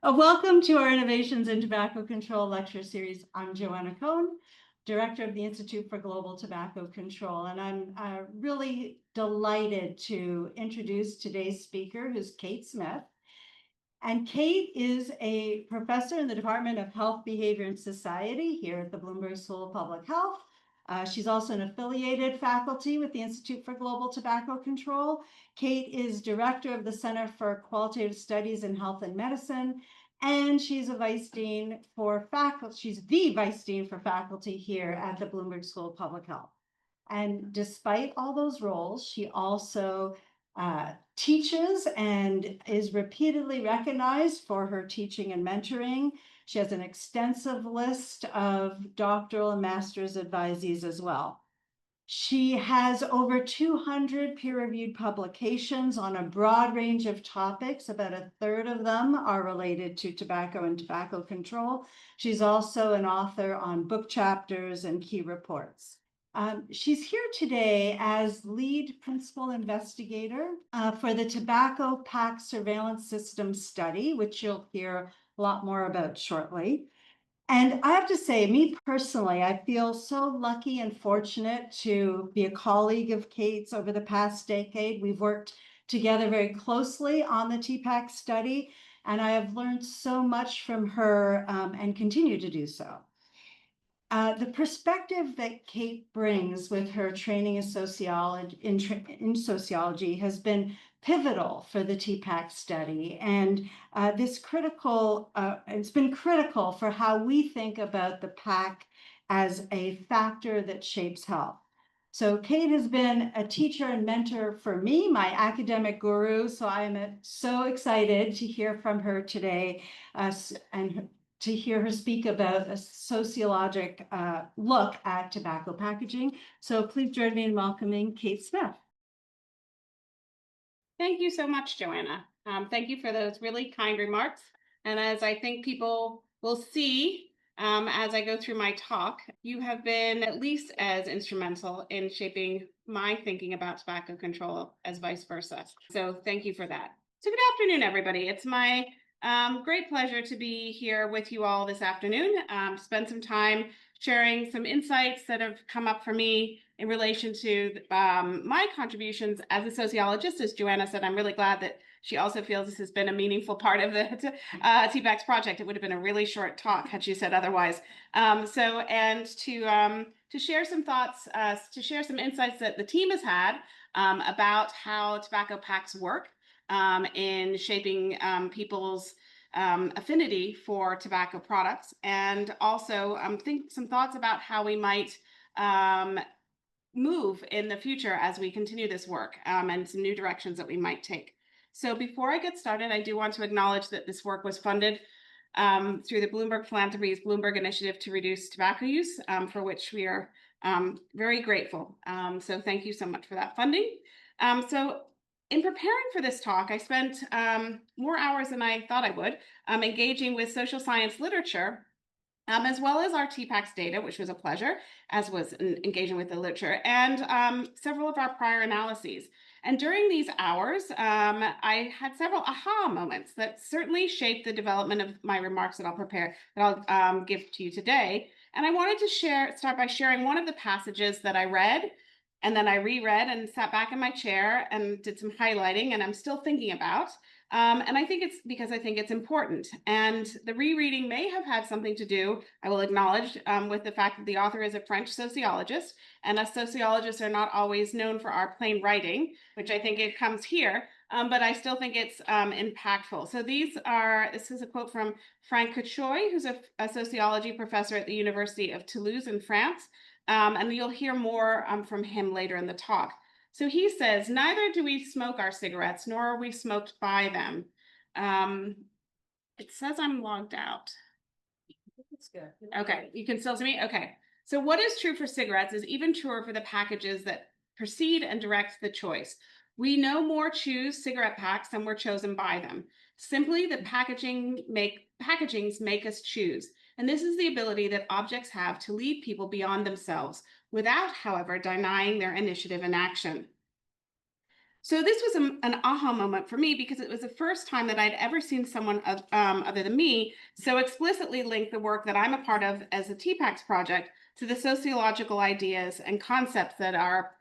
Welcome to our Innovations in Tobacco Control lecture series. I'm Joanna Cohn, Director of the Institute for Global Tobacco Control, and I'm really delighted to introduce today's speaker, who's Kate Smith. And Kate is a professor in the Department of Health, Behavior, and Society here at the Bloomberg School of Public Health. She's also an affiliated faculty with the Institute for Global Tobacco Control. Kate is director of the Center for Qualitative Studies in Health and Medicine, and she's a vice dean for faculty. She's the vice dean for faculty here at the Bloomberg School of Public Health. And despite all those roles, she also teaches and is repeatedly recognized for her teaching and mentoring. She has an extensive list of doctoral and master's advisees as well. She has over 200 peer-reviewed publications on a broad range of topics. About a third of them are related to tobacco and tobacco control. She's also an author on book chapters and key reports. She's here today as lead principal investigator for the Tobacco Pack Surveillance System study, which you'll hear a lot more about shortly. And I have to say, me personally, I feel so lucky and fortunate to be a colleague of Kate's over the past decade. We've worked together very closely on the TPAC study, and I have learned so much from her and continue to do so. The perspective that Kate brings with her training in sociology has been pivotal for the TPAC study, and it's been critical for how we think about the PAC as a factor that shapes health. So Kate has been a teacher and mentor for me, my academic guru. So I am so excited to hear from her today, and to hear her speak about a sociologic look at tobacco packaging. So please join me in welcoming Kate Smith. Thank you so much, Joanna. Thank you for those really kind remarks. And as I think people will see as I go through my talk, you have been at least as instrumental in shaping my thinking about tobacco control as vice versa. So thank you for that. So good afternoon, everybody. It's my great pleasure to be here with you all this afternoon, spend some time sharing some insights that have come up for me in relation to my contributions as a sociologist. As Joanna said, I'm really glad that she also feels this has been a meaningful part of the TPAC's project. It would have been a really short talk had she said otherwise. To share some thoughts, to share some insights that the team has had about how tobacco packs work in shaping people's affinity for tobacco products, and also think some thoughts about how we might move in the future as we continue this work and some new directions that we might take. So before I get started, I do want to acknowledge that this work was funded through the Bloomberg Philanthropies Bloomberg Initiative to Reduce Tobacco Use, for which we are very grateful. So thank you so much for that funding. So in preparing for this talk, I spent more hours than I thought I would engaging with social science literature, as well as our TPAC's data, which was a pleasure, as was engaging with the literature, and several of our prior analyses. And during these hours, I had several aha moments that certainly shaped the development of my remarks that I'll give to you today. And I wanted to start by sharing one of the passages that I read, and then I reread and sat back in my chair and did some highlighting, and I'm still thinking about. And I think it's because I think it's important. And the rereading may have had something to do, I will acknowledge, with the fact that the author is a French sociologist, and us sociologists are not always known for our plain writing, which I think it comes here, but I still think it's impactful. So this is a quote from Frank Cochoy, who's a sociology professor at the University of Toulouse in France. And you'll hear more from him later in the talk. So he says, neither do we smoke our cigarettes, nor are we smoked by them. It says I'm logged out. It's good. Okay, you can still see me? Okay. So what is true for cigarettes is even truer for the packages that precede and direct the choice. We no more choose cigarette packs than we're chosen by them. Simply, the packagings make us choose. And this is the ability that objects have to lead people beyond themselves, without, however, denying their initiative and action. So this was an aha moment for me because it was the first time that I'd ever seen someone other than me so explicitly link the work that I'm a part of as a TPACS project to the sociological ideas and concepts that are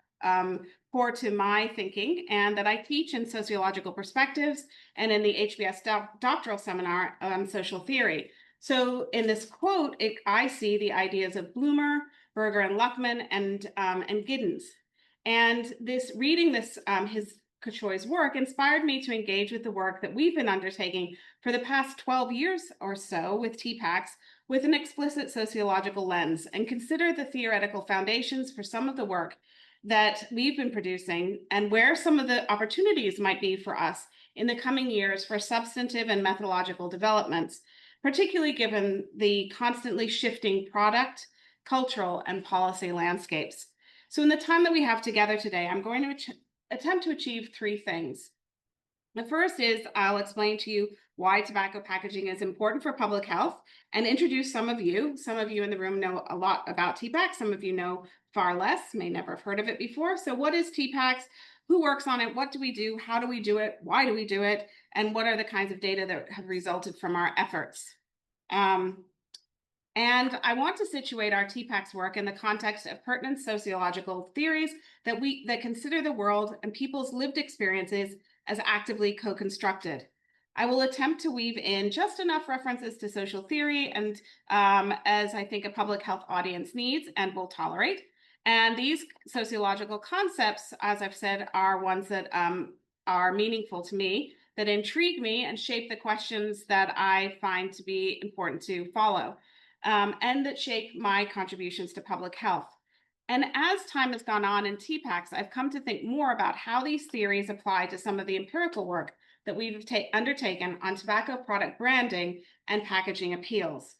core to my thinking and that I teach in sociological perspectives and in the HBS doctoral seminar on social theory. So in this quote, I see the ideas of Bloomer, Berger and Luckman, and Giddens. And reading his Kachoy's work inspired me to engage with the work that we've been undertaking for the past 12 years or so with TPACS with an explicit sociological lens and consider the theoretical foundations for some of the work that we've been producing and where some of the opportunities might be for us in the coming years for substantive and methodological developments, particularly given the constantly shifting product, cultural, and policy landscapes. So in the time that we have together today, I'm going to attempt to achieve three things. The first is I'll explain to you why tobacco packaging is important for public health and introduce some of you. Some of you in the room know a lot about TPACS. Some of you know far less, may never have heard of it before. So what is TPACS? Who works on it? What do we do? How do we do it? Why do we do it? And what are the kinds of data that have resulted from our efforts? And I want to situate our TPACS work in the context of pertinent sociological theories that consider the world and people's lived experiences as actively co-constructed. I will attempt to weave in just enough references to social theory and as I think a public health audience needs and will tolerate. And these sociological concepts, as I've said, are ones that are meaningful to me, that intrigue me and shape the questions that I find to be important to follow. And that shape my contributions to public health. And as time has gone on in TPACS, I've come to think more about how these theories apply to some of the empirical work that we've undertaken on tobacco product branding and packaging appeals.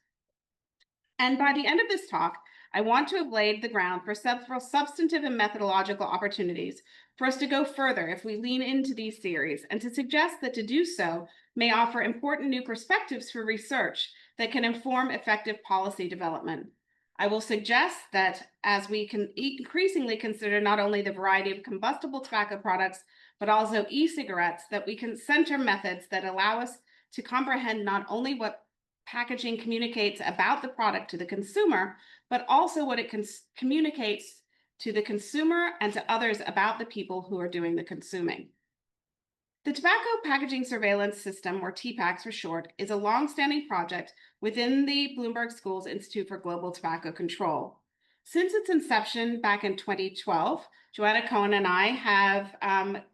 And by the end of this talk, I want to have laid the ground for several substantive and methodological opportunities for us to go further if we lean into these theories and to suggest that to do so may offer important new perspectives for research that can inform effective policy development. I will suggest that as we can increasingly consider not only the variety of combustible tobacco products, but also e-cigarettes, that we can center methods that allow us to comprehend not only what packaging communicates about the product to the consumer, but also what it communicates to the consumer and to others about the people who are doing the consuming. The Tobacco Packaging Surveillance System, or TPACS for short, is a longstanding project within the Bloomberg School's Institute for Global Tobacco Control. Since its inception back in 2012, Joanna Cohen and I have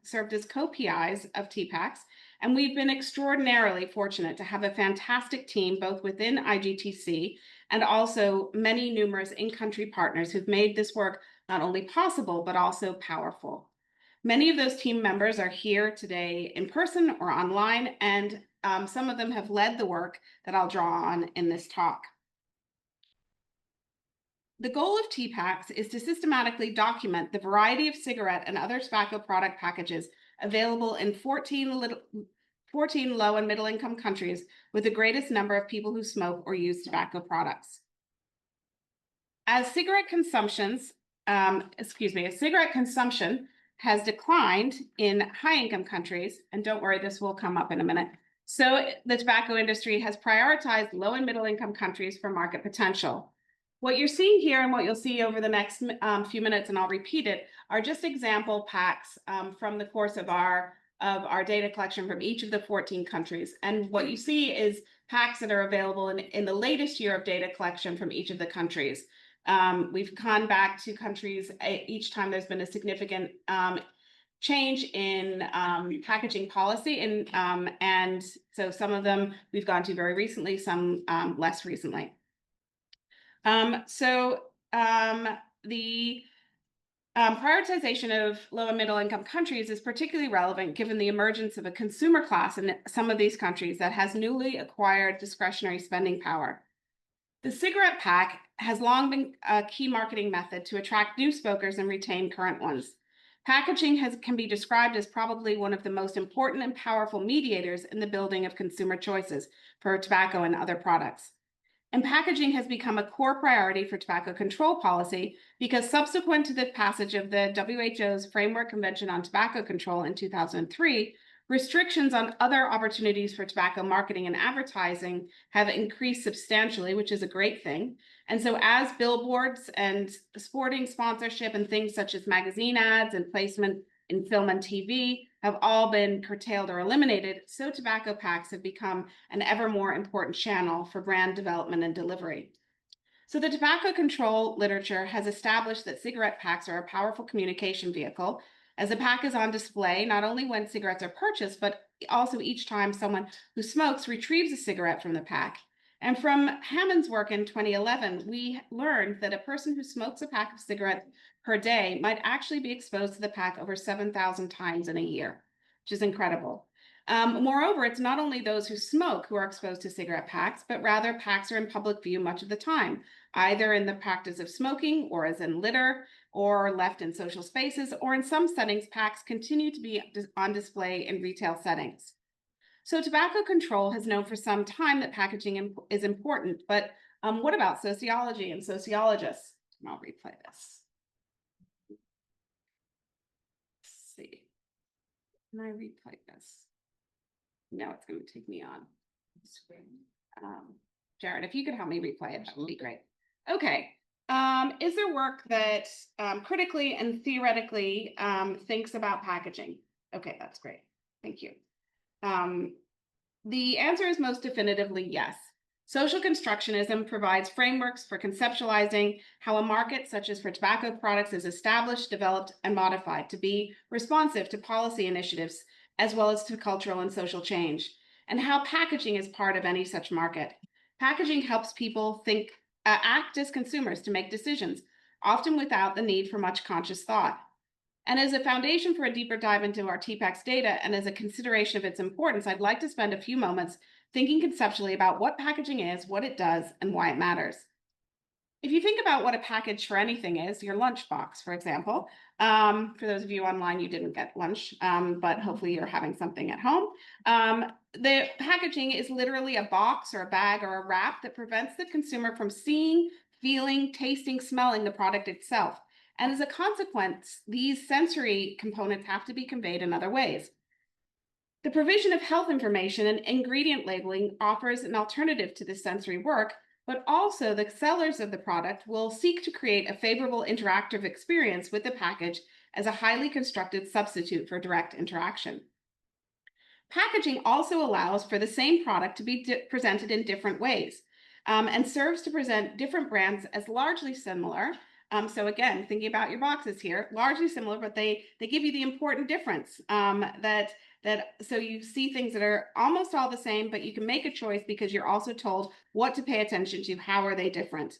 served as co-PIs of TPACS, and we've been extraordinarily fortunate to have a fantastic team both within IGTC and also many numerous in-country partners who've made this work not only possible, but also powerful. Many of those team members are here today in person or online, and some of them have led the work that I'll draw on in this talk. The goal of TPACS is to systematically document the variety of cigarette and other tobacco product packages available in 14 low and middle income countries with the greatest number of people who smoke or use tobacco products. As cigarette consumption has declined in high-income countries, and don't worry, this will come up in a minute. So the tobacco industry has prioritized low and middle-income countries for market potential. What you're seeing here and what you'll see over the next few minutes, and I'll repeat it, are just example packs from the course of our data collection from each of the 14 countries. And what you see is packs that are available in the latest year of data collection from each of the countries. We've gone back to countries each time there's been a significant change in packaging policy, and so some of them we've gone to very recently, some less recently. The prioritization of low and middle income countries is particularly relevant given the emergence of a consumer class in some of these countries that has newly acquired discretionary spending power. The cigarette pack has long been a key marketing method to attract new smokers and retain current ones. Packaging can be described as probably one of the most important and powerful mediators in the building of consumer choices for tobacco and other products. And packaging has become a core priority for tobacco control policy because subsequent to the passage of the WHO's Framework Convention on Tobacco Control in 2003, restrictions on other opportunities for tobacco marketing and advertising have increased substantially, which is a great thing. And so as billboards and sporting sponsorship and things such as magazine ads and placement in film and TV have all been curtailed or eliminated, so tobacco packs have become an ever more important channel for brand development and delivery. So the tobacco control literature has established that cigarette packs are a powerful communication vehicle, as the pack is on display not only when cigarettes are purchased, but also each time someone who smokes retrieves a cigarette from the pack. And from Hammond's work in 2011, we learned that a person who smokes a pack of cigarettes per day might actually be exposed to the pack over 7,000 times in a year, which is incredible. Moreover, it's not only those who smoke who are exposed to cigarette packs, but rather packs are in public view much of the time, either in the practice of smoking or as in litter or left in social spaces, or in some settings, packs continue to be on display in retail settings. So tobacco control has known for some time that packaging is important, but what about sociology and sociologists? I'll replay this. Let's see. Can I replay this? No, it's going to take me on screen. Jared, if you could help me replay it, that would be great. Okay. Is there work that critically and theoretically thinks about packaging? Okay, that's great. Thank you. The answer is most definitively yes. Social constructionism provides frameworks for conceptualizing how a market, such as for tobacco products, is established, developed, and modified to be responsive to policy initiatives, as well as to cultural and social change, and how packaging is part of any such market. Packaging helps people think, act as consumers to make decisions, often without the need for much conscious thought. And as a foundation for a deeper dive into our TPAC's data and as a consideration of its importance, I'd like to spend a few moments thinking conceptually about what packaging is, what it does, and why it matters. If you think about what a package for anything is, your lunchbox, for example, for those of you online, you didn't get lunch, but hopefully you're having something at home. The packaging is literally a box or a bag or a wrap that prevents the consumer from seeing, feeling, tasting, smelling the product itself. And as a consequence, these sensory components have to be conveyed in other ways. The provision of health information and ingredient labeling offers an alternative to this sensory work, but also the sellers of the product will seek to create a favorable interactive experience with the package as a highly constructed substitute for direct interaction. Packaging also allows for the same product to be presented in different ways and serves to present different brands as largely similar. So again, thinking about your boxes here, largely similar, but they give you the important difference so you see things that are almost all the same, but you can make a choice because you're also told what to pay attention to. How are they different?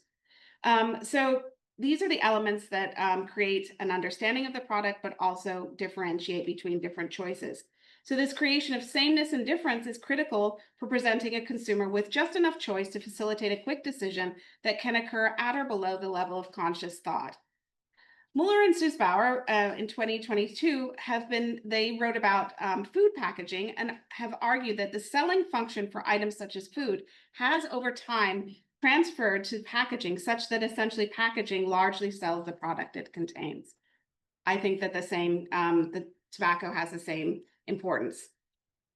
So these are the elements that create an understanding of the product, but also differentiate between different choices. So this creation of sameness and difference is critical for presenting a consumer with just enough choice to facilitate a quick decision that can occur at or below the level of conscious thought. Mueller and Süssbauer in 2022 they wrote about food packaging and have argued that the selling function for items such as food has over time transferred to packaging such that essentially packaging largely sells the product it contains. I think that the tobacco has the same importance.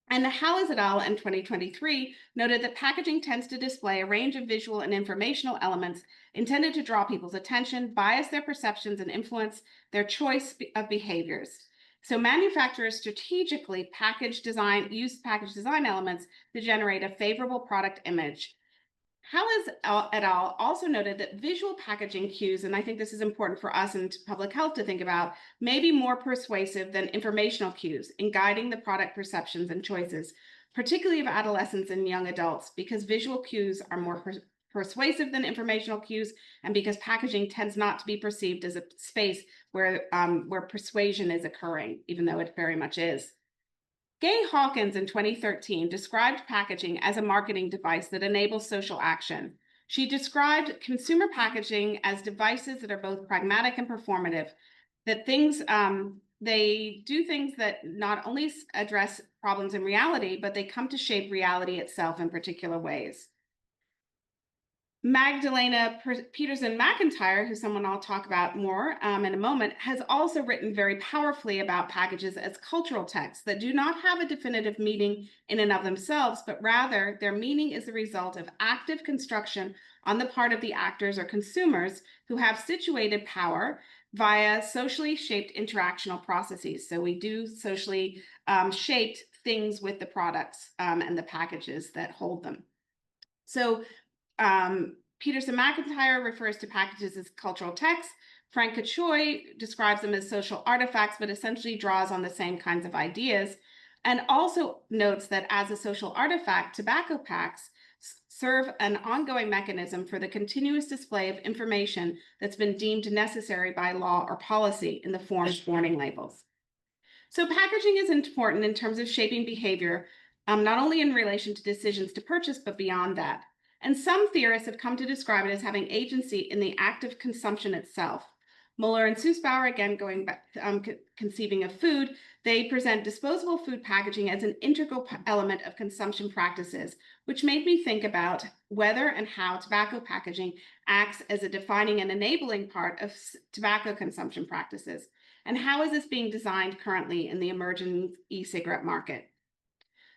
And Hallis et al. In 2023 noted that packaging tends to display a range of visual and informational elements intended to draw people's attention, bias their perceptions, and influence their choice of behaviors. So manufacturers strategically use package design elements to generate a favorable product image. Hallis et al. Also noted that visual packaging cues, and I think this is important for us in public health to think about, may be more persuasive than informational cues in guiding the product perceptions and choices, particularly of adolescents and young adults, because visual cues are more persuasive than informational cues, and because packaging tends not to be perceived as a space where persuasion is occurring, even though it very much is. Gay Hawkins in 2013 described packaging as a marketing device that enables social action. She described consumer packaging as devices that are both pragmatic and performative, that they do things that not only address problems in reality, but they come to shape reality itself in particular ways. Magdalena Peterson McIntyre, who someone I'll talk about more in a moment, has also written very powerfully about packages as cultural texts that do not have a definitive meaning in and of themselves, but rather their meaning is the result of active construction on the part of the actors or consumers who have situated power via socially shaped interactional processes. So we do socially shaped things with the products and the packages that hold them. So Peterson McIntyre refers to packages as cultural texts. Frank Kachoy describes them as social artifacts, but essentially draws on the same kinds of ideas, and also notes that as a social artifact, tobacco packs serve an ongoing mechanism for the continuous display of information that's been deemed necessary by law or policy in the form of warning labels. So packaging is important in terms of shaping behavior, not only in relation to decisions to purchase, but beyond that. And some theorists have come to describe it as having agency in the act of consumption itself. Muller and Süssbauer, again, going back, conceiving of food, they present disposable food packaging as an integral element of consumption practices, which made me think about whether and how tobacco packaging acts as a defining and enabling part of tobacco consumption practices. And how is this being designed currently in the emerging e-cigarette market?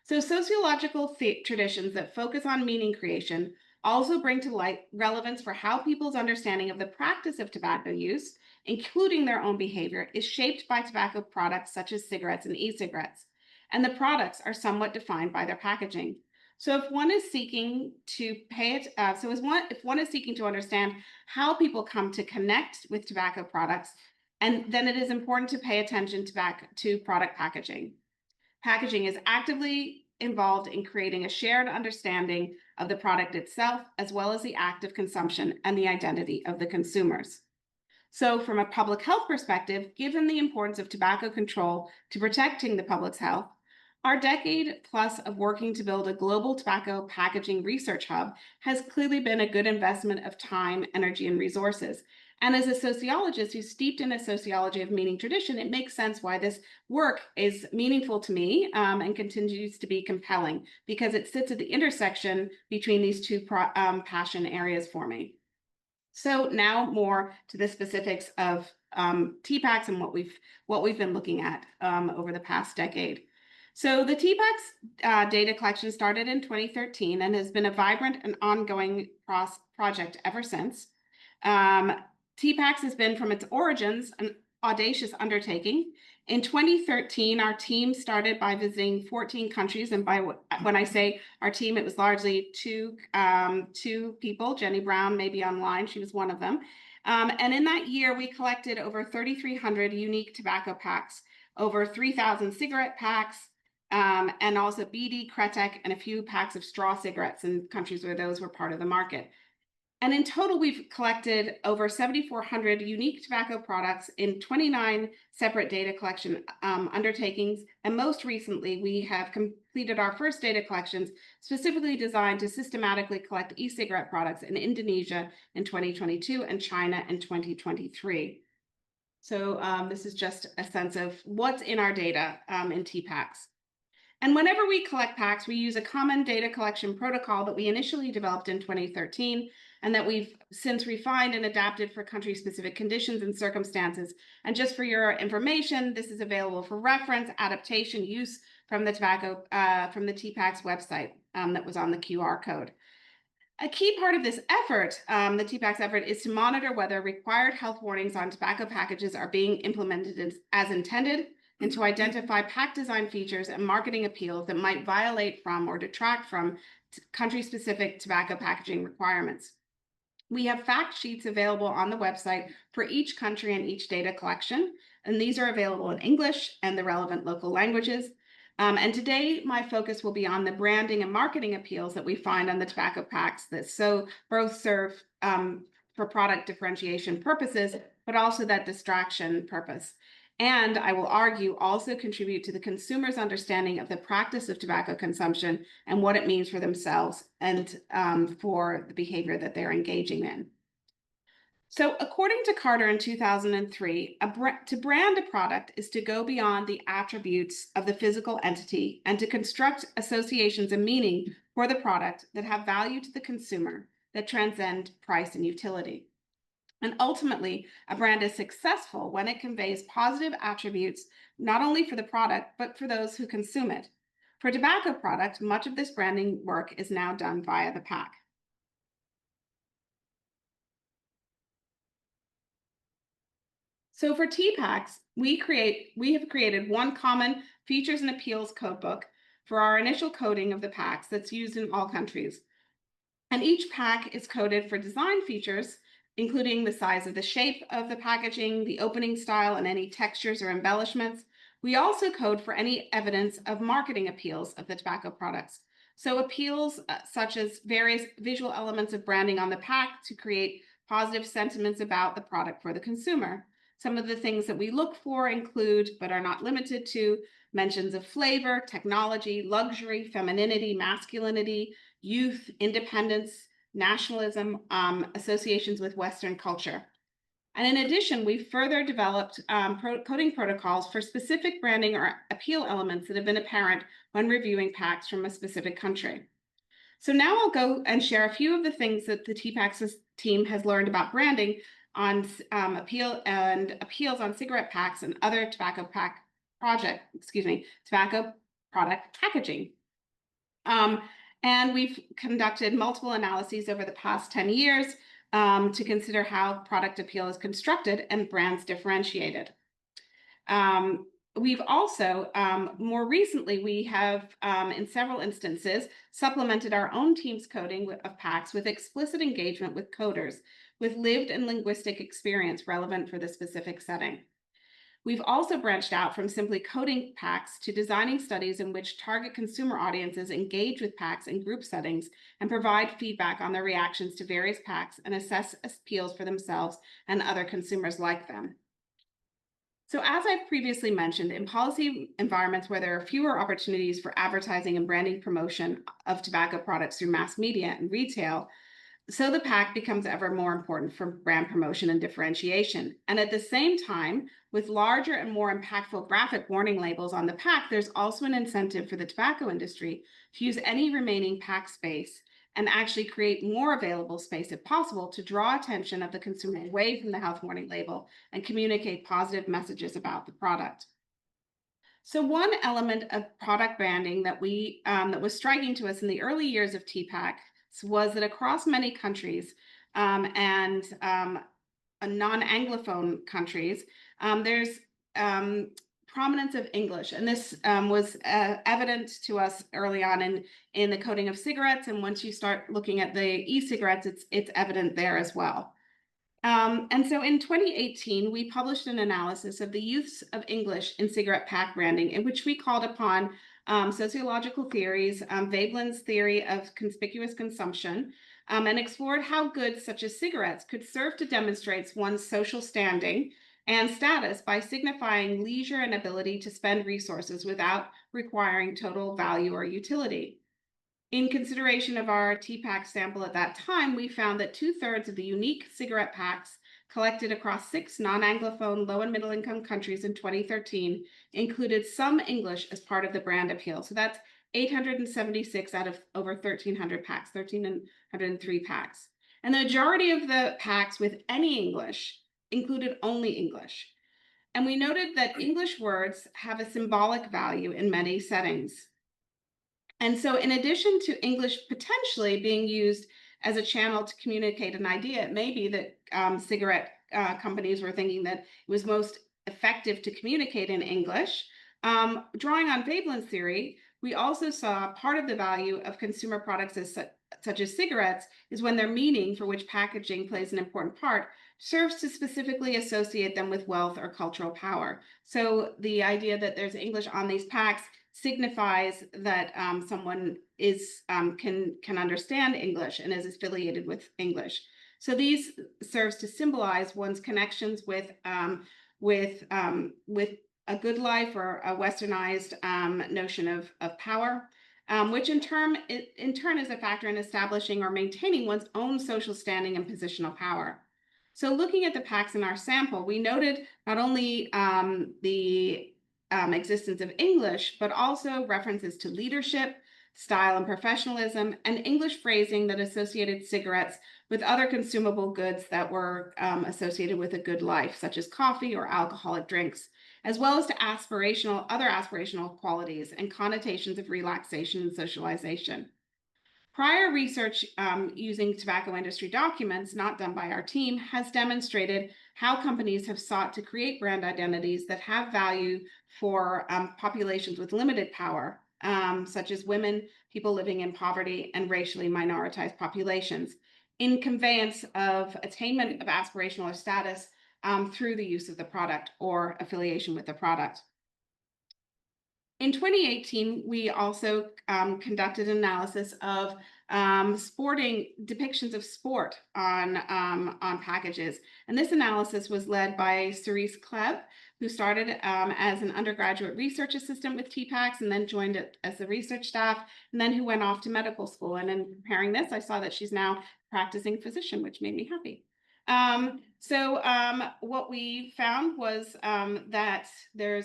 So sociological traditions that focus on meaning creation also bring to light relevance for how people's understanding of the practice of tobacco use, including their own behavior, is shaped by tobacco products such as cigarettes and e-cigarettes. And the products are somewhat defined by their packaging. So if one is seeking to if one is seeking to understand how people come to connect with tobacco products, and then it is important to pay attention to product packaging. Packaging is actively involved in creating a shared understanding of the product itself, as well as the act of consumption and the identity of the consumers. So from a public health perspective, given the importance of tobacco control to protecting the public's health, our decade plus of working to build a global tobacco packaging research hub has clearly been a good investment of time, energy, and resources. And as a sociologist who's steeped in a sociology of meaning tradition, it makes sense why this work is meaningful to me and continues to be compelling, because it sits at the intersection between these two passion areas for me. So now more to the specifics of TPACs and what we've been looking at over the past decade. So the TPACs data collection started in 2013 and has been a vibrant and ongoing project ever since. TPACs has been, from its origins, an audacious undertaking. In 2013, our team started by visiting 14 countries, and when I say our team, it was largely two people. Jenny Brown may be online; she was one of them. And in that year, we collected over 3,300 unique tobacco packs, over 3,000 cigarette packs, and also BD, Kretek, and a few packs of straw cigarettes in countries where those were part of the market. And in total, we've collected over 7,400 unique tobacco products in 29 separate data collection undertakings. And most recently, we have completed our first data collections specifically designed to systematically collect e-cigarette products in Indonesia in 2022 and China in 2023. So this is just a sense of what's in our data in TPACs. And whenever we collect packs, we use a common data collection protocol that we initially developed in 2013 and that we've since refined and adapted for country-specific conditions and circumstances. And just for your information, this is available for reference, adaptation, use from the TPACs website that was on the QR code. A key part of this effort, the TPACs effort, is to monitor whether required health warnings on tobacco packages are being implemented as intended, and to identify pack design features and marketing appeals that might violate from or detract from country-specific tobacco packaging requirements. We have fact sheets available on the website for each country and each data collection, and these are available in English and the relevant local languages. And today, my focus will be on the branding and marketing appeals that we find on the tobacco packs that both serve for product differentiation purposes, but also that distraction purpose. And I will argue also contribute to the consumer's understanding of the practice of tobacco consumption and what it means for themselves and for the behavior that they're engaging in. So according to Carter in 2003, to brand a product is to go beyond the attributes of the physical entity and to construct associations and meaning for the product that have value to the consumer, that transcend price and utility. And ultimately, a brand is successful when it conveys positive attributes, not only for the product, but for those who consume it. For tobacco product, much of this branding work is now done via the pack. So for T-Packs, we have created one common features and appeals codebook for our initial coding of the packs that's used in all countries. And each pack is coded for design features, including the size of the shape of the packaging, the opening style, and any textures or embellishments. We also code for any evidence of marketing appeals of the tobacco products. So appeals such as various visual elements of branding on the pack to create positive sentiments about the product for the consumer. Some of the things that we look for include, but are not limited to, mentions of flavor, technology, luxury, femininity, masculinity, youth, independence, nationalism, associations with Western culture. And in addition, we've further developed coding protocols for specific branding or appeal elements that have been apparent when reviewing packs from a specific country. So now I'll go and share a few of the things that the T-Packs team has learned about branding on appeals on cigarette packs and other tobacco product packaging. And we've conducted multiple analyses over the past 10 years to consider how product appeal is constructed and brands differentiated. We've also, more recently, we have, in several instances, supplemented our own team's coding of packs with explicit engagement with coders, with lived and linguistic experience relevant for the specific setting. We've also branched out from simply coding packs to designing studies in which target consumer audiences engage with packs in group settings and provide feedback on their reactions to various packs and assess appeals for themselves and other consumers like them. So as I've previously mentioned, in policy environments where there are fewer opportunities for advertising and branding promotion of tobacco products through mass media and retail, so the pack becomes ever more important for brand promotion and differentiation. And at the same time, with larger and more impactful graphic warning labels on the pack, there's also an incentive for the tobacco industry to use any remaining pack space and actually create more available space if possible to draw attention of the consumer away from the health warning label and communicate positive messages about the product. So one element of product branding that was striking to us in the early years of TPAC was that across many countries and non-Anglophone countries, there's prominence of English. And this was evident to us early on in the coding of cigarettes. And once you start looking at the e-cigarettes, it's evident there as well. And so in 2018, we published an analysis of the use of English in cigarette pack branding, in which we called upon sociological theories, Veblen's theory of conspicuous consumption, and explored how goods such as cigarettes could serve to demonstrate one's social standing and status by signifying leisure and ability to spend resources without requiring total value or utility. In consideration of our TPAC sample at that time, we found that 2/3 of the unique cigarette packs collected across 6 non-Anglophone low and middle income countries in 2013 included some English as part of the brand appeal. So that's 876 out of over 1,300 packs, 1,303 packs. And the majority of the packs with any English included only English. And we noted that English words have a symbolic value in many settings. And so in addition to English potentially being used as a channel to communicate an idea, it may be that cigarette companies were thinking that it was most effective to communicate in English. Drawing on Veblen's theory, we also saw part of the value of consumer products such as cigarettes is when their meaning, for which packaging plays an important part, serves to specifically associate them with wealth or cultural power. So the idea that there's English on these packs signifies that someone is can understand English and is affiliated with English. So these serves to symbolize one's connections with a good life or a westernized notion of power, which in turn is a factor in establishing or maintaining one's own social standing and positional power. So looking at the packs in our sample, we noted not only the existence of English, but also references to leadership, style and professionalism, and English phrasing that associated cigarettes with other consumable goods that were associated with a good life, such as coffee or alcoholic drinks, as well as to other aspirational qualities and connotations of relaxation and socialization. Prior research using tobacco industry documents, not done by our team, has demonstrated how companies have sought to create brand identities that have value for populations with limited power, such as women, people living in poverty, and racially minoritized populations, in conveyance of attainment of aspirational status through the use of the product or affiliation with the product. In 2018, we also conducted an analysis of sporting depictions of sport on packages. And this analysis was led by Cerise Clegg, who started as an undergraduate research assistant with TPACs and then joined it as the research staff, and then who went off to medical school. And in preparing this, I saw that she's now practicing physician, which made me happy. What we found was that there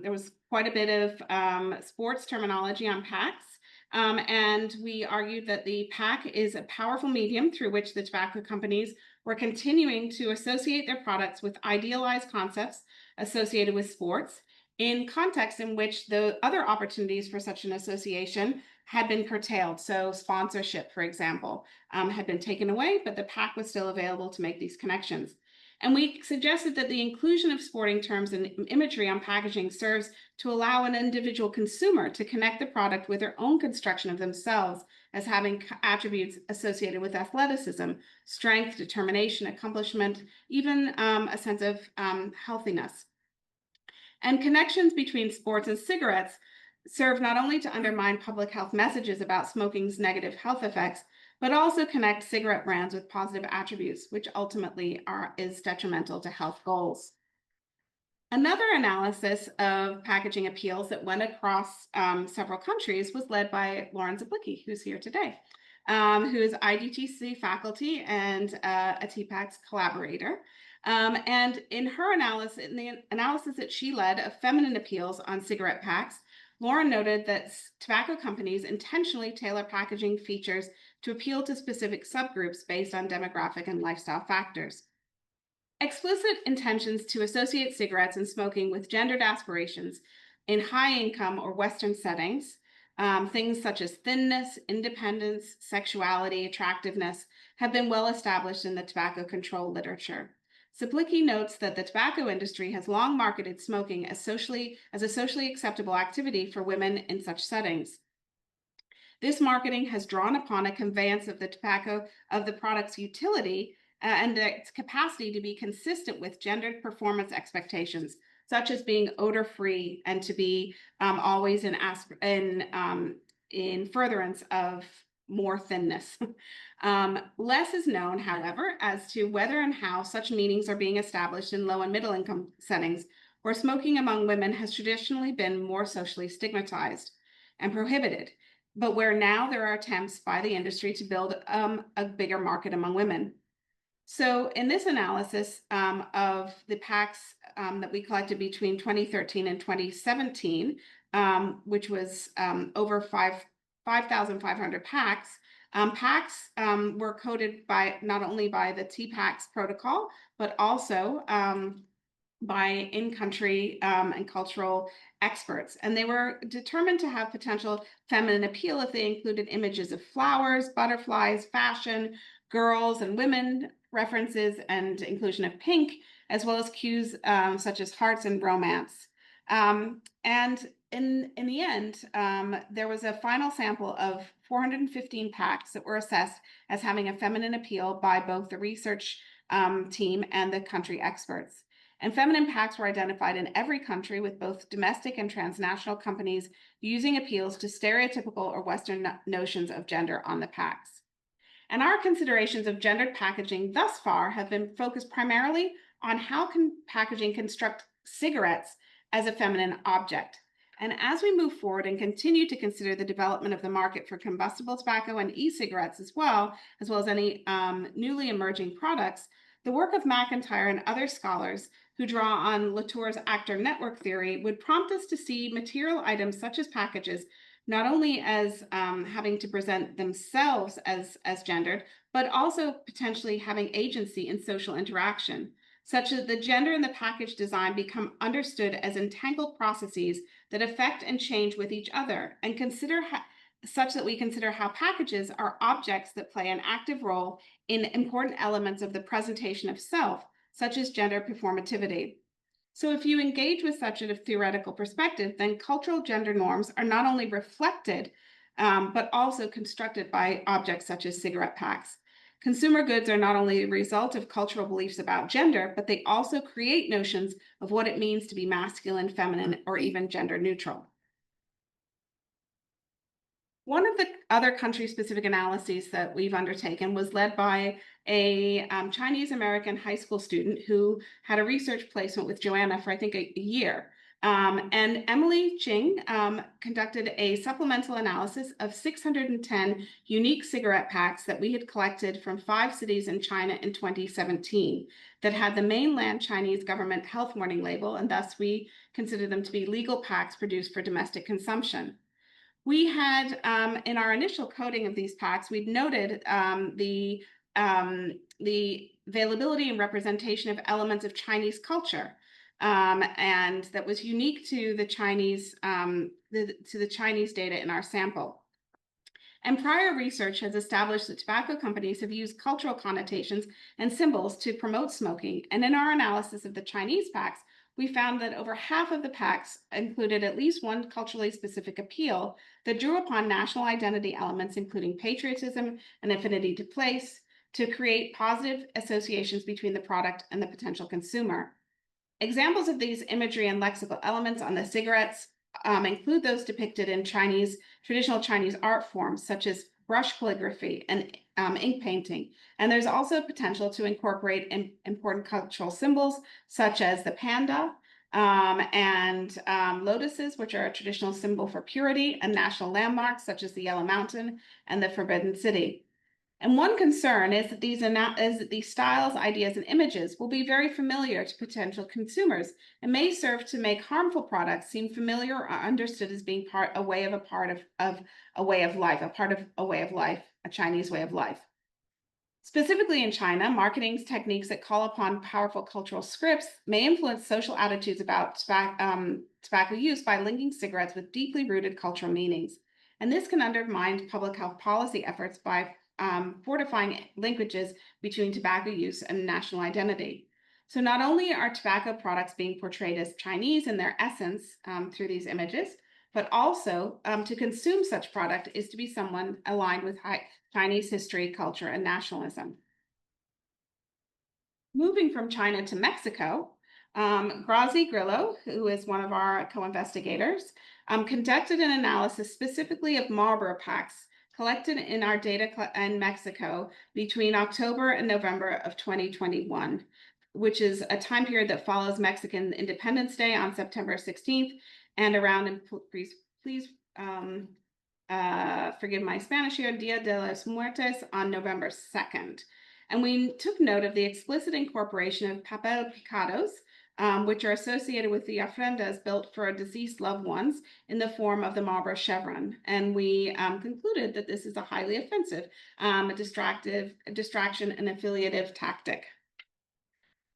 was quite a bit of sports terminology on packs. And we argued that the pack is a powerful medium through which the tobacco companies were continuing to associate their products with idealized concepts associated with sports in contexts in which the other opportunities for such an association had been curtailed. So sponsorship, for example, had been taken away, but the pack was still available to make these connections. And we suggested that the inclusion of sporting terms and imagery on packaging serves to allow an individual consumer to connect the product with their own construction of themselves as having attributes associated with athleticism, strength, determination, accomplishment, even a sense of healthiness. And connections between sports and cigarettes serve not only to undermine public health messages about smoking's negative health effects, but also connect cigarette brands with positive attributes, which ultimately is detrimental to health goals. Another analysis of packaging appeals that went across several countries was led by Lauren Zablicki, who's here today, who is IGTC faculty and a TPACS collaborator. And in her analysis, in the analysis that she led of feminine appeals on cigarette packs, Lauren noted that tobacco companies intentionally tailor packaging features to appeal to specific subgroups based on demographic and lifestyle factors. Explicit intentions to associate cigarettes and smoking with gendered aspirations in high income or Western settings, things such as thinness, independence, sexuality, attractiveness, have been well established in the tobacco control literature. Zablicki notes that the tobacco industry has long marketed smoking as a socially acceptable activity for women in such settings. This marketing has drawn upon a conveyance of the product's utility and its capacity to be consistent with gendered performance expectations, such as being odor-free and to be always in furtherance of more thinness. Less is known, however, as to whether and how such meanings are being established in low and middle income settings, where smoking among women has traditionally been more socially stigmatized and prohibited, but where now there are attempts by the industry to build a bigger market among women. So in this analysis of the packs that we collected between 2013 and 2017, which was over 5,500 packs, packs were coded by not only by the TPACS protocol, but also by in-country and cultural experts. And they were determined to have potential feminine appeal if they included images of flowers, butterflies, fashion, girls and women references, and inclusion of pink, as well as cues such as hearts and romance. And in the end, there was a final sample of 415 packs that were assessed as having a feminine appeal by both the research team and the country experts. And feminine packs were identified in every country, with both domestic and transnational companies using appeals to stereotypical or Western notions of gender on the packs. And our considerations of gendered packaging thus far have been focused primarily on how packaging construct cigarettes as a feminine object. And as we move forward and continue to consider the development of the market for combustible tobacco and e-cigarettes as well as any newly emerging products, the work of McIntyre and other scholars who draw on Latour's actor network theory would prompt us to see material items such as packages not only as having to present themselves as gendered, but also potentially having agency in social interaction, such that the gender in the package design become understood as entangled processes that affect and change with each other, and such that we consider how packages are objects that play an active role in important elements of the presentation of self, such as gender performativity. So if you engage with such a theoretical perspective, then cultural gender norms are not only reflected, but also constructed by objects such as cigarette packs. Consumer goods are not only a result of cultural beliefs about gender, but they also create notions of what it means to be masculine, feminine, or even gender neutral. One of the other country-specific analyses that we've undertaken was led by a Chinese-American high school student who had a research placement with Joanna for, I think, a year. And Emily Ching conducted a supplemental analysis of 610 unique cigarette packs that we had collected from 5 cities in China in 2017 that had the mainland Chinese government health warning label, and thus we consider them to be legal packs produced for domestic consumption. We had, in our initial coding of these packs, we'd noted the availability and representation of elements of Chinese culture, and that was unique to the Chinese data in our sample. And prior research has established that tobacco companies have used cultural connotations and symbols to promote smoking. And in our analysis of the Chinese packs, we found that over half of the packs included at least one culturally specific appeal that drew upon national identity elements, including patriotism and affinity to place, to create positive associations between the product and the potential consumer. Examples of these imagery and lexical elements on the cigarettes include those depicted in traditional Chinese art forms, such as brush calligraphy and ink painting. And there's also potential to incorporate important cultural symbols, such as the panda and lotuses, which are a traditional symbol for purity, and national landmarks, such as the Yellow Mountain and the Forbidden City. And one concern is that these styles, ideas, and images will be very familiar to potential consumers and may serve to make harmful products seem familiar or understood as being a way of life, a Chinese way of life. Specifically in China, marketing techniques that call upon powerful cultural scripts may influence social attitudes about tobacco use by linking cigarettes with deeply rooted cultural meanings. And this can undermine public health policy efforts by fortifying linkages between tobacco use and national identity. So not only are tobacco products being portrayed as Chinese in their essence through these images, but also to consume such product is to be someone aligned with Chinese history, culture, and nationalism. Moving from China to Mexico, Grazi Grillo, who is one of our co-investigators, conducted an analysis specifically of Marlboro packs collected in our data in Mexico between October and November of 2021, which is a time period that follows Mexican Independence Day on September 16th and around, and please forgive my Spanish here, Dia de los Muertos on November 2nd. And we took note of the explicit incorporation of papel picados, which are associated with the ofrendas built for deceased loved ones in the form of the Marlboro chevron. And we concluded that this is a highly offensive, distraction and affiliative tactic.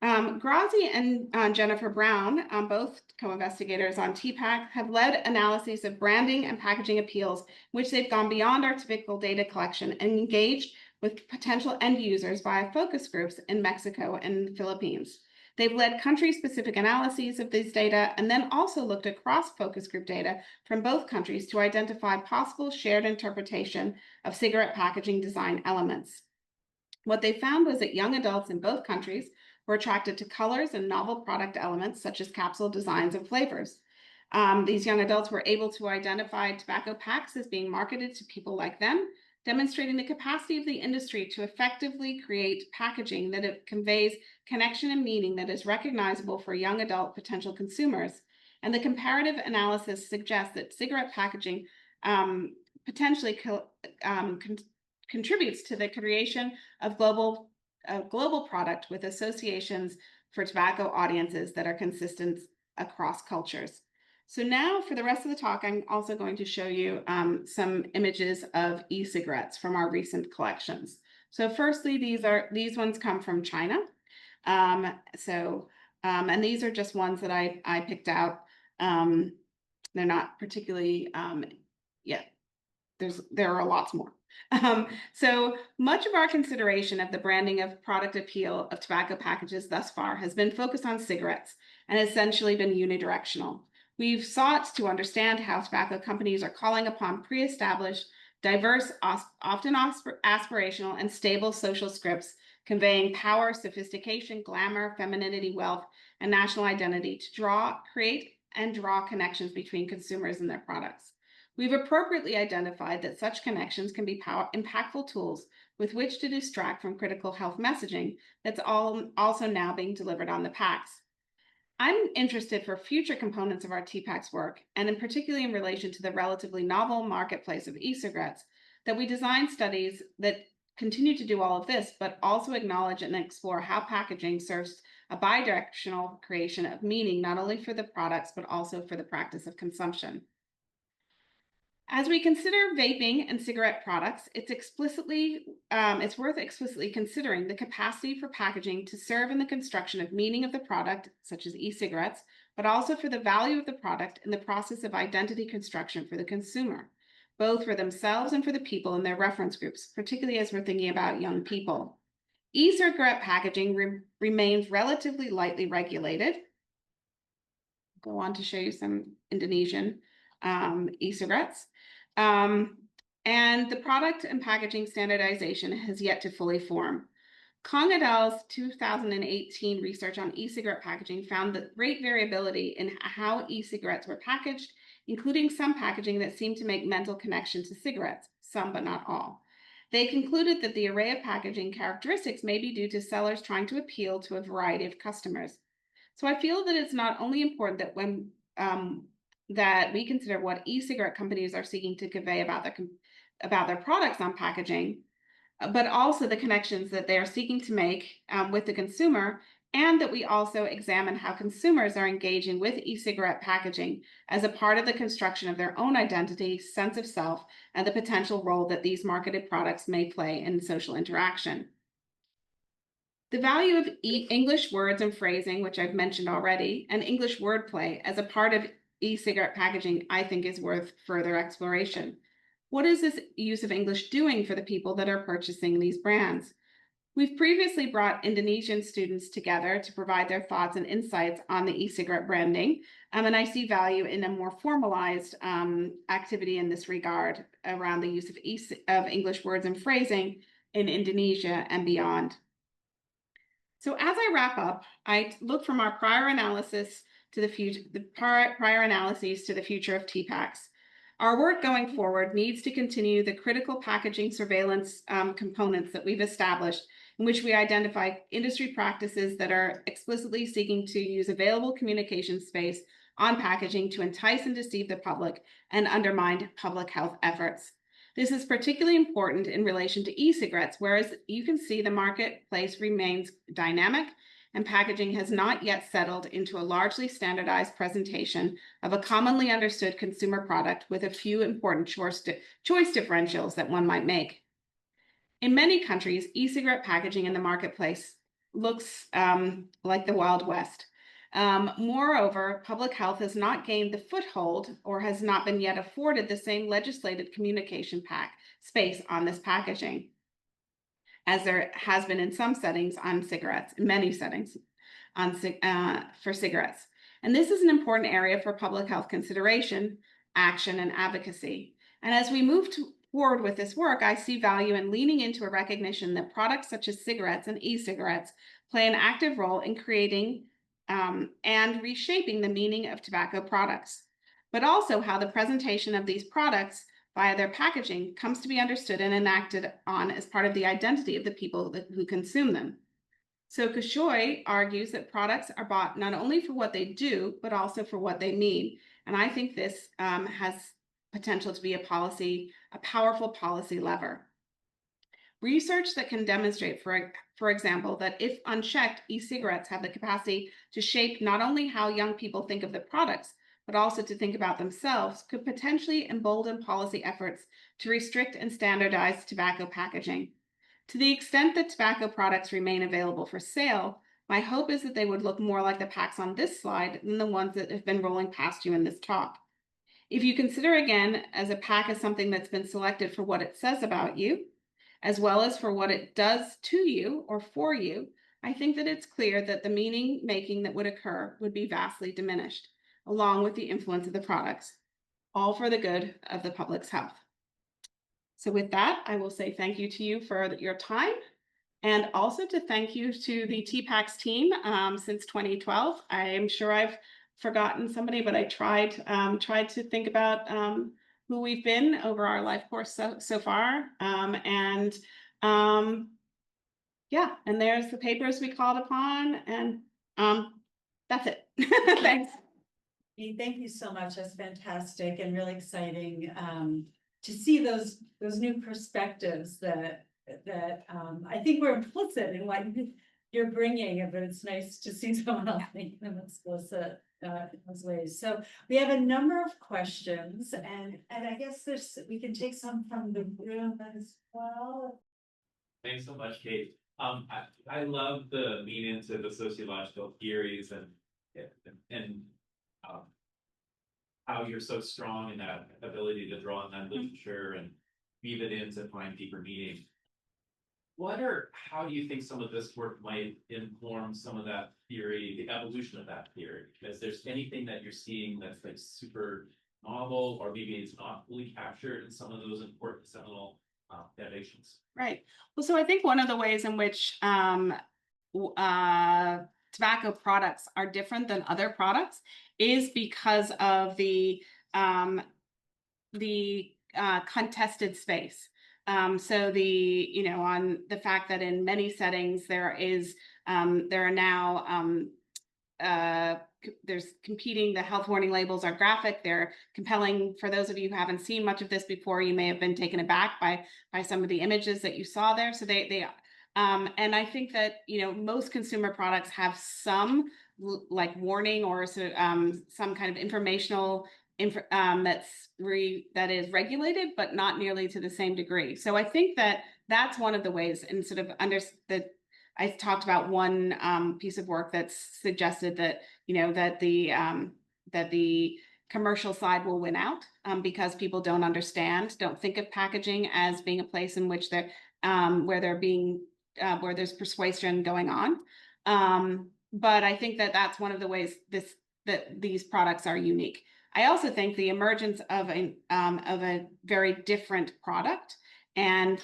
Grazi and Jennifer Brown, both co-investigators on TPAC, have led analyses of branding and packaging appeals, which they've gone beyond our typical data collection and engaged with potential end users via focus groups in Mexico and the Philippines. They've led country-specific analyses of these data and then also looked across focus group data from both countries to identify possible shared interpretation of cigarette packaging design elements. What they found was that young adults in both countries were attracted to colors and novel product elements such as capsule designs and flavors. These young adults were able to identify tobacco packs as being marketed to people like them, demonstrating the capacity of the industry to effectively create packaging that it conveys connection and meaning that is recognizable for young adult potential consumers. And the comparative analysis suggests that cigarette packaging potentially contributes to the creation of global product with associations for tobacco audiences that are consistent across cultures. So now for the rest of the talk, I'm also going to show you some images of e-cigarettes from our recent collections. So firstly, these ones come from China. And these are just ones that I picked out. They're not particularly, yeah, there are lots more. So much of our consideration of the branding of product appeal of tobacco packages thus far has been focused on cigarettes and essentially been unidirectional. We've sought to understand how tobacco companies are calling upon pre-established, diverse, often aspirational, and stable social scripts, conveying power, sophistication, glamour, femininity, wealth, and national identity to create and draw connections between consumers and their products. We've appropriately identified that such connections can be impactful tools with which to distract from critical health messaging that's also now being delivered on the packs. I'm interested for future components of our TPAC's work, and in particularly in relation to the relatively novel marketplace of e-cigarettes, that we design studies that continue to do all of this, but also acknowledge and explore how packaging serves a bidirectional creation of meaning, not only for the products, but also for the practice of consumption. As we consider vaping and cigarette products, it's worth explicitly considering the capacity for packaging to serve in the construction of meaning of the product, such as e-cigarettes, but also for the value of the product in the process of identity construction for the consumer, both for themselves and for the people in their reference groups, particularly as we're thinking about young people. E-cigarette packaging remains relatively lightly regulated. Go on to show you some Indonesian e-cigarettes. And the product and packaging standardization has yet to fully form. Kong et al.'s 2018 research on e-cigarette packaging found that great variability in how e-cigarettes were packaged, including some packaging that seemed to make mental connection to cigarettes, some but not all. They concluded that the array of packaging characteristics may be due to sellers trying to appeal to a variety of customers. So I feel that it's not only important that when that we consider what e-cigarette companies are seeking to convey about their products on packaging, but also the connections that they are seeking to make with the consumer, and that we also examine how consumers are engaging with e-cigarette packaging as a part of the construction of their own identity, sense of self, and the potential role that these marketed products may play in social interaction. The value of English words and phrasing, which I've mentioned already, and English wordplay as a part of e-cigarette packaging, I think is worth further exploration. What is this use of English doing for the people that are purchasing these brands? We've previously brought Indonesian students together to provide their thoughts and insights on the e-cigarette branding, and I see value in a more formalized activity in this regard around the use of English words and phrasing in Indonesia and beyond. So as I wrap up, I look from our prior analysis to the future, prior analyses to the future of TPACs. Our work going forward needs to continue the critical packaging surveillance components that we've established, in which we identify industry practices that are explicitly seeking to use available communication space on packaging to entice and deceive the public and undermine public health efforts. This is particularly important in relation to e-cigarettes, whereas you can see the marketplace remains dynamic and packaging has not yet settled into a largely standardized presentation of a commonly understood consumer product with a few important choice differentials that one might make. In many countries, e-cigarette packaging in the marketplace looks like the Wild West. Moreover, public health has not gained the foothold or has not been yet afforded the same legislated communication space on this packaging as there has been in some settings on cigarettes, in many settings for cigarettes. And this is an important area for public health consideration, action, and advocacy. And as we move forward with this work, I see value in leaning into a recognition that products such as cigarettes and e-cigarettes play an active role in creating and reshaping the meaning of tobacco products, but also how the presentation of these products via their packaging comes to be understood and enacted on as part of the identity of the people who consume them. So Kashoy argues that products are bought not only for what they do, but also for what they mean. And I think this has potential to be a powerful policy lever. Research that can demonstrate, for example, that if unchecked, e-cigarettes have the capacity to shape not only how young people think of the products, but also to think about themselves, could potentially embolden policy efforts to restrict and standardize tobacco packaging. To the extent that tobacco products remain available for sale, my hope is that they would look more like the packs on this slide than the ones that have been rolling past you in this talk. If you consider again as a pack as something that's been selected for what it says about you, as well as for what it does to you or for you, I think that it's clear that the meaning making that would occur would be vastly diminished, along with the influence of the products, all for the good of the public's health. So with that, I will say thank you to you for your time, and also to thank you to the TPACS team since 2012. I'm sure I've forgotten somebody, but I tried to think about who we've been over our life course so far. Yeah, and there's the papers we called upon, and that's it. Thanks. Thank you so much. That's fantastic and really exciting to see those new perspectives that I think were implicit in what you're bringing, but it's nice to see someone else make them explicit in those ways. So we have a number of questions, and I guess we can take some from the room as well. Thanks so much, Kate. I love the lean into the sociological theories and how you're so strong in that ability to draw on that literature and weave it in to find deeper meaning. How do you think some of this work might inform some of that theory, the evolution of that theory? Is there anything that you're seeing that's like super novel, or maybe it's not fully captured in some of those important seminal foundations? Right. Well, so I think one of the ways in which tobacco products are different than other products is because of the contested space. So on the fact that in many settings there are now there's competing, the health warning labels are graphic, they're compelling. For those of you who haven't seen much of this before, you may have been taken aback by some of the images that you saw there. So and I think that most consumer products have some like warning or some kind of informational that is regulated, but not nearly to the same degree. So I think that that's one of the ways, and sort of I talked about one piece of work that's suggested that that the commercial side will win out because people don't think of packaging as being a place in which where there's persuasion going on. But I think that that's one of the ways that these products are unique. I also think the emergence of a very different product and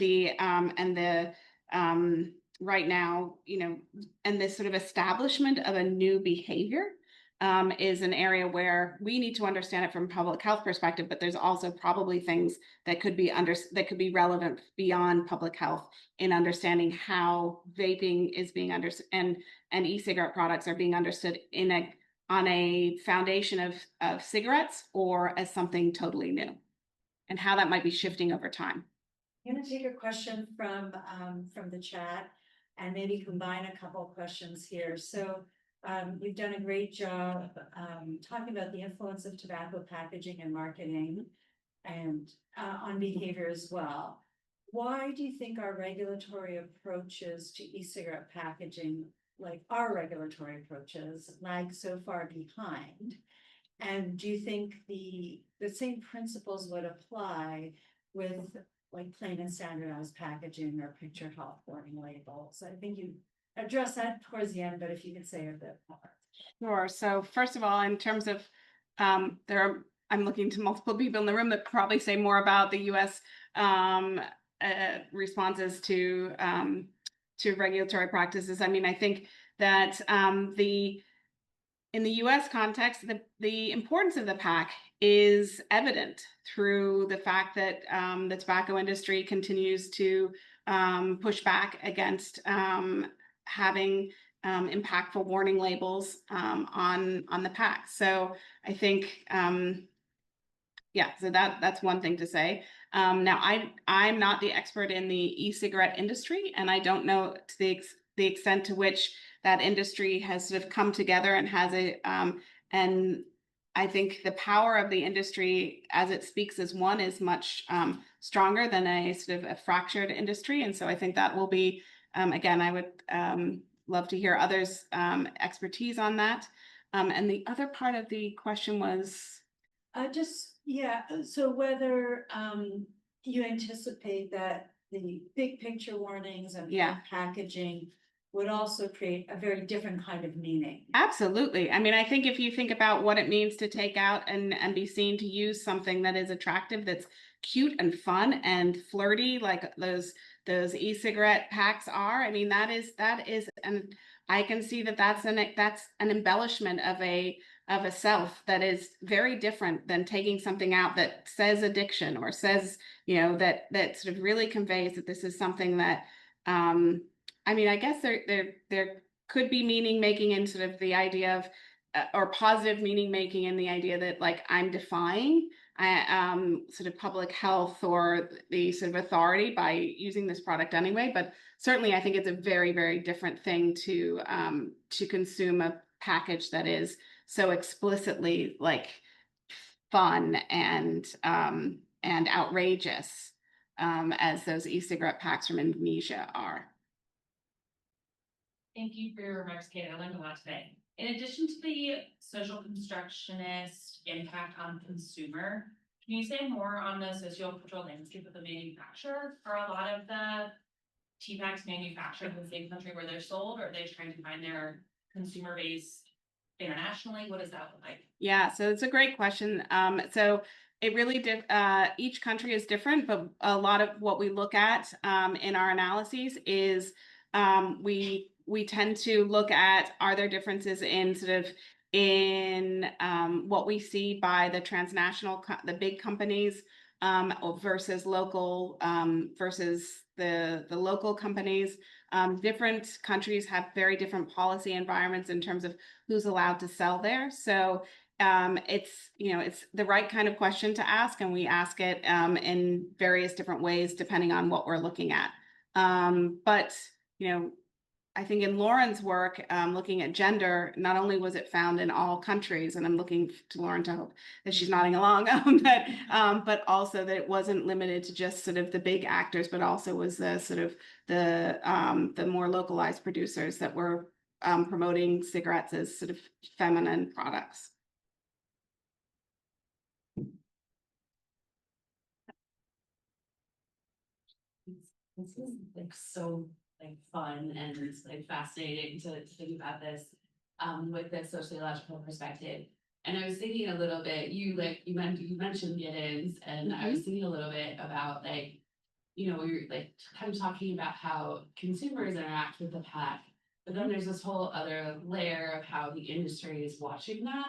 right now, and this sort of establishment of a new behavior is an area where we need to understand it from a public health perspective, but there's also probably things that could be relevant beyond public health in understanding how vaping is being understood and e-cigarette products are being understood on a foundation of cigarettes or as something totally new, and how that might be shifting over time. I'm going to take a question from the chat and maybe combine a couple of questions here. So you've done a great job talking about the influence of tobacco packaging and marketing and on behavior as well. Why do you think our regulatory approaches to e-cigarette packaging, like our regulatory approaches, lag so far behind? And do you think the same principles would apply with like plain and standardized packaging or picture health warning labels? I think you address that towards the end, but if you could say a bit more. Sure. So first of all, in terms of I'm looking to multiple people in the room that probably say more about the U.S. Responses to regulatory practices. I mean, I think that in the U.S. context, the importance of the pack is evident through the fact that the tobacco industry continues to push back against having impactful warning labels on the pack. So I think, so that's one thing to say. Now, I'm not the expert in the e-cigarette industry, and I don't know to the extent to which that industry has sort of come together and has I think the power of the industry as it speaks as one is much stronger than a sort of a fractured industry. And so I think that will be, again, I would love to hear others' expertise on that. And the other part of the question was, So whether you anticipate that the big picture warnings and Yeah. packaging would also create a very different kind of meaning. absolutely. I mean, I think if you think about what it means to take out and be seen to use something that is attractive, that's cute and fun and flirty, like those e-cigarette packs are. I mean, that is, and I can see that that's an embellishment of a self that is very different than taking something out that says addiction or says, you know, that sort of really conveys that this is something that, I mean, I guess there could be meaning making in sort of the idea of, or positive meaning making in the idea that like I'm defying sort of public health or the sort of authority by using this product anyway. But certainly I think it's a very, very different thing to consume a package that is so explicitly like fun and outrageous as those e-cigarette packs from Indonesia are. Thank you for your remarks, Kate. I learned a lot today. In addition to the social constructionist impact on consumer, can you say more on the socio-cultural landscape of the manufacturer? Are a lot of the tea packs manufactured in the same country where they're sold, or are they trying to find their consumer base internationally? What does that look like? Yeah, so it's a great question. So it really each country is different, but a lot of what we look at in our analyses is we tend to look at, are there differences in sort of in what we see by the transnational, the big companies versus local versus the local companies. Different countries have very different policy environments in terms of who's allowed to sell there. So it's, you know, it's the right kind of question to ask, and we ask it in various different ways depending on what we're looking at. But, you know, I think in Lauren's work, looking at gender, not only was it found in all countries, and I'm looking to Lauren to hope that she's nodding along, but also that it wasn't limited to just sort of the big actors, but also was the sort of the more localized producers that were promoting cigarettes as sort of feminine products. This is like so like fun and like fascinating to think about this with this sociological perspective. And I was thinking a little bit, you mentioned get-ins, and I was thinking a little bit about like, you know, we were like kind of talking about how consumers interact with the pack, but then there's this whole other layer of how the industry is watching that.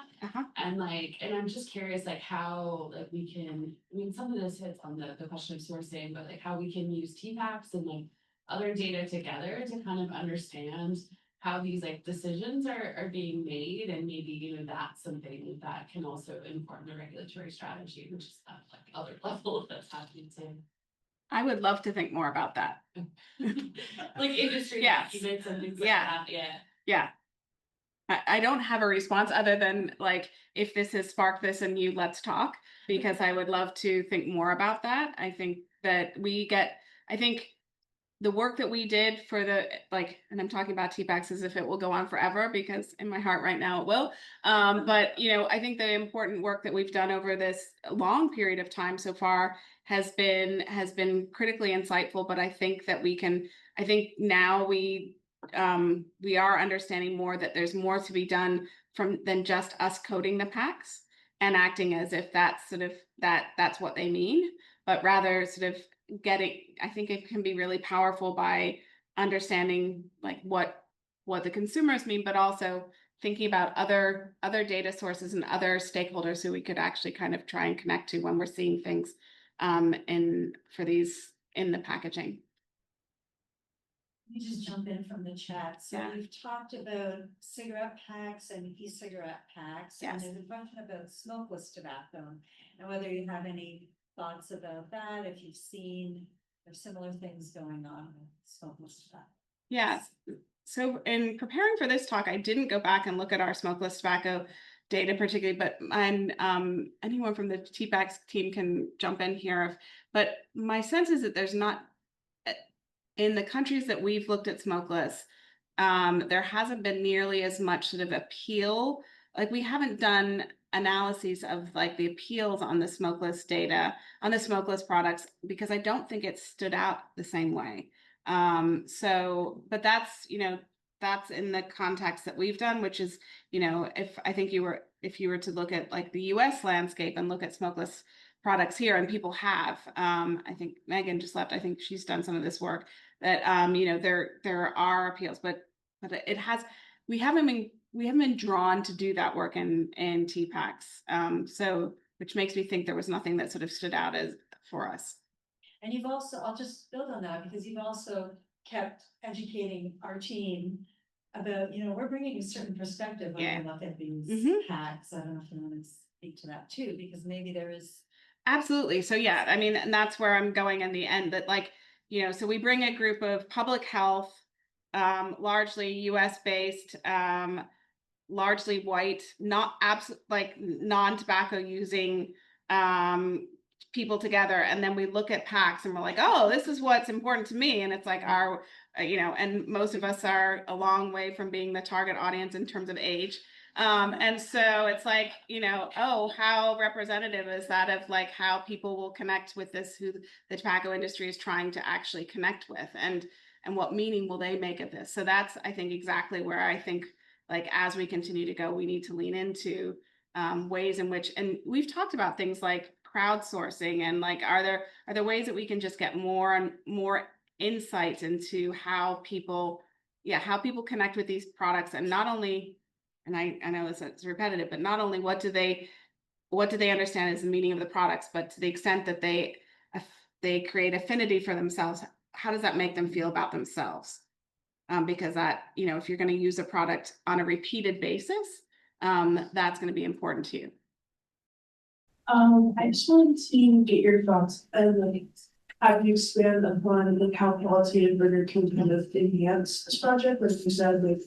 And like, and I'm just curious, like how like we can, I mean, some of this hits on the question of sourcing, but like how we can use TPACs and like other data together to kind of understand how these like decisions are being made, and maybe, you know, that's something that can also inform the regulatory strategy, which is that like other level that's happening too. I would love to think more about that. Like industry documents and things like that. Yeah. I don't have a response other than like, if this has sparked this in you, let's talk, because I would love to think more about that. I think that I think the work that we did for the, like, and I'm talking about TPACs as if it will go on forever, because in my heart right now it will. But, you know, I think the important work that we've done over this long period of time so far has been critically insightful. But I think that I think now we are understanding more that there's more to be done than just us coding the packs and acting as if that's sort of that's what they mean, but rather sort of I think it can be really powerful by understanding like what the consumers mean, but also thinking about other data sources and other stakeholders who we could actually kind of try and connect to when we're seeing things in the packaging. Let me just jump in from the chat. So we've talked about cigarette packs and e-cigarette packs, and there's a question about smokeless tobacco, and whether you have any thoughts about that, if you've seen or similar things going on with smokeless tobacco. Yes. So in preparing for this talk, I didn't go back and look at our smokeless tobacco data particularly, but anyone from the TPACS team can jump in here. But my sense is that there's not, in the countries that we've looked at smokeless, there hasn't been nearly as much sort of appeal. Like we haven't done analyses of like the appeals on the smokeless data, on the smokeless products, because I don't think it stood out the same way. But that's, that's in the context that we've done, which is, if you were to look at like the US landscape and look at smokeless products here, and people have, I think Megan just left, I think she's done some of this work, that there are appeals, but it has, we haven't been drawn to do that work in TPACS. So which makes me think there was nothing that sort of stood out as for us. And you've also, I'll just build on that, because you've also kept educating our team about, we're bringing a certain perspective when we look at these packs. I don't know if you want to speak to that too, because maybe there is. Absolutely. So yeah, I mean, and that's where I'm going in the end, that like, so we bring a group of public health, largely US based, largely white, not like non-tobacco using people together, and then we look at packs and we're like, oh, this is what's important to me, and it's like our and most of us are a long way from being the target audience in terms of age, and so it's like, oh, how representative is that of like how people will connect with this, who the tobacco industry is trying to actually connect with, and what meaning will they make of this. So that's, I think, exactly where I think, like, as we continue to go, we need to lean into ways in which, and we've talked about things like crowdsourcing, and like, are there ways that we can just get more and more insights into how people connect with these products, and not only, and I know it's repetitive, but not only what do they understand as the meaning of the products, but to the extent that they create affinity for themselves, how does that make them feel about themselves? Because that, if you're going to use a product on a repeated basis, that's going to be important to you. I just wanted to get your thoughts and like have you expand upon like how qualitative rigor can kind of enhance this project. Like you said, like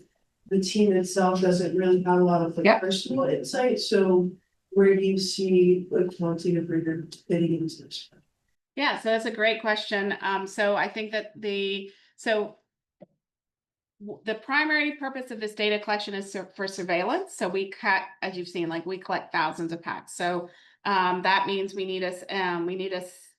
the team itself doesn't really have a lot of like personal insight. So where do you see like qualitative rigor fitting into this? Yeah, so that's a great question. So I think that the primary purpose of this data collection is for surveillance. So we as you've seen, like we collect thousands of packs. So that means we need a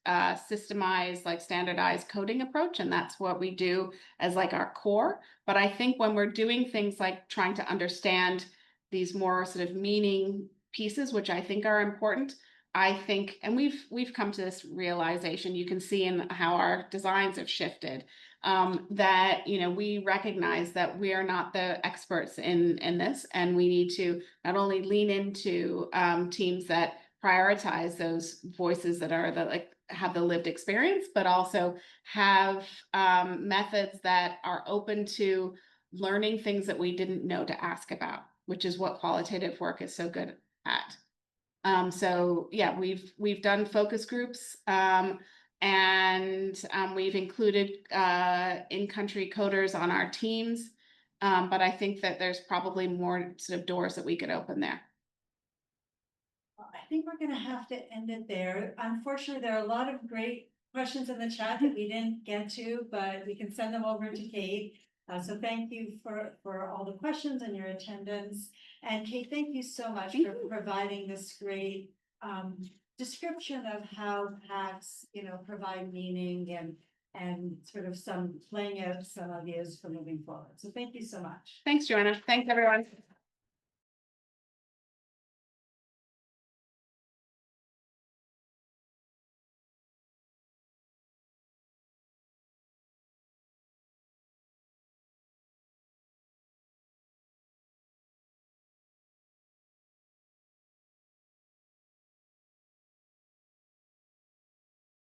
systemized, like standardized coding approach, and that's what we do as like our core. But I think when we're doing things like trying to understand these more sort of meaning pieces, which I think are important, I think, and we've come to this realization, you can see in how our designs have shifted, that we recognize that we are not the experts in this, and we need to not only lean into teams that prioritize those voices that are have the lived experience, but also have methods that are open to learning things that we didn't know to ask about, which is what qualitative work is so good at. So yeah, we've done focus groups, and we've included in-country coders on our teams, but I think that there's probably more sort of doors that we could open there. I think we're going to have to end it there. Unfortunately, there are a lot of great questions in the chat that we didn't get to, but we can send them over to Kate. So thank you for all the questions and your attendance. And Kate, thank you so much for providing this great description of how packs, provide meaning and sort of laying out some ideas for moving forward. So thank you so much. Thanks, Joanna. Thanks, everyone.